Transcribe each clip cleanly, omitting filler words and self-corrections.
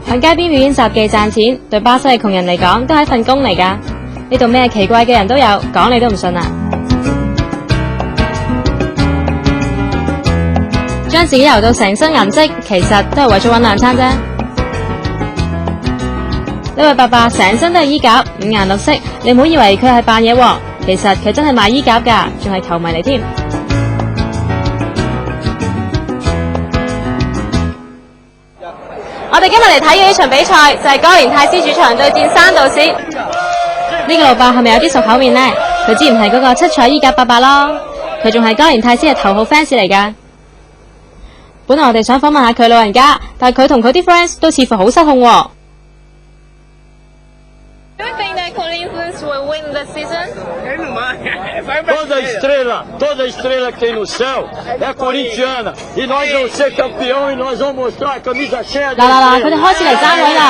喺街邊表演雜技賺錢，對巴西嘅窮人嚟講都係一份工嚟㗎。呢度咩奇怪嘅人都有，講你都唔信啊！將自己游到成身銀色，其實都係為咗搵兩餐啫。呢位伯伯成身都係衣夾，五顏六色，你唔好以為佢係扮嘢喎，其實佢真係賣衣夾㗎，仲係球迷嚟添。我哋今日嚟睇嘅呢場比賽就係哥連泰斯主場對戰山道士。呢個老伯係咪有啲熟口面呢？佢之前係嗰個七彩衣甲伯伯咯，佢仲係哥連泰斯嘅頭號 fans 嚟㗎。本來我哋想訪問下佢老人家，但係佢同佢啲 friends 都似乎好失控喎。Toda estrela que tem no céu é corintiana. E nós vamos ser campeão e nós vamos mostrar a camisa cheia de 嗱，佢哋開始嚟爭位啦。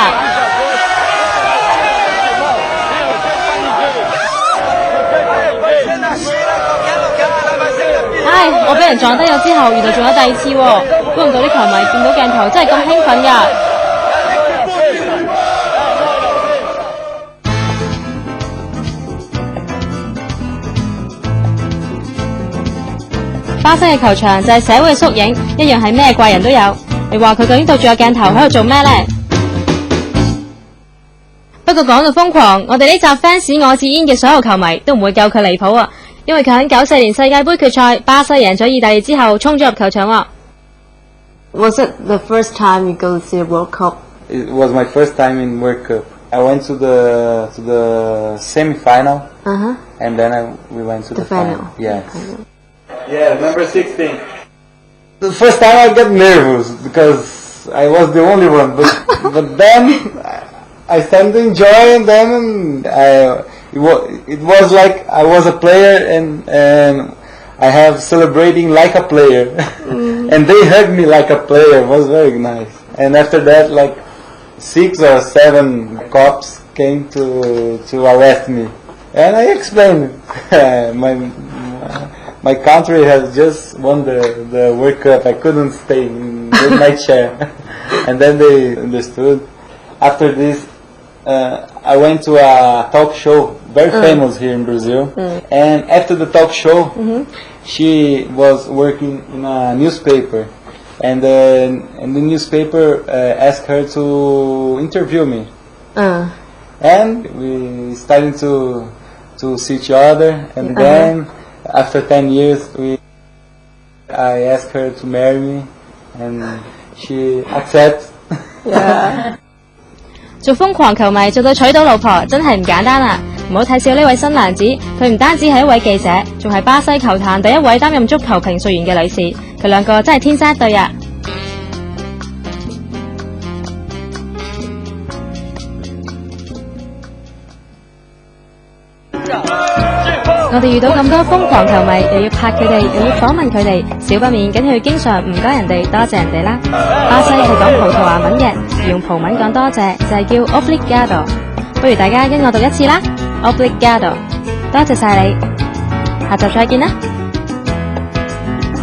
唉，我俾人撞低咗之後，原來仲有第二次喎，估唔到啲球迷見到鏡頭真係咁興奮㗎。巴西嘅球場就係社會嘅縮影，一樣係咩怪人都有。你話佢究竟對住個鏡頭喺度做咩呢？不過講到瘋狂，我哋呢集 fans 我是煙嘅所有球迷都唔會夠佢離譜啊！因為佢喺94年世界盃決賽，巴西贏咗意大利之後，衝咗入球場喎。Was it the first time you go to see a World Cup? It was my first time in World Cup. I went to the semi-final, and then we went to the final. Yes. Yeah, number 16. The first time I got nervous because I was the only one, but then I started to enjoy, and then it was like I was a player, and I have celebrating like a player, and they hugged me like a player. It was very nice. And after that, like 6 or 7 cops came to arrest me, and I explained my country has just won the World Cup. I couldn't stay in my chair. And then they understood. After this, I went to a talk show, very famous here in Brazil. And after the talk show, she was working in a newspaper. And the newspaper asked her to interview me. And we started to see each other. And then after 10 years, I asked her to marry me, and she accepted. Yeah. 做瘋狂球迷做到娶到老婆真係唔簡單啊！唔好睇小呢位新娘子，佢唔單止係一位記者，仲係巴西球壇第一位擔任足球評述員嘅女士。佢兩個真係天生一對啊！我哋遇到咁多瘋狂球迷，又要拍佢哋，又要訪問佢哋，少不免梗係要經常唔該人哋，多謝人哋啦。巴西係講葡萄牙文嘅，而用葡文講多謝就係叫 Obrigado。不如大家跟我讀一次啦 ，Obrigado， 多謝晒你，下集再見啦。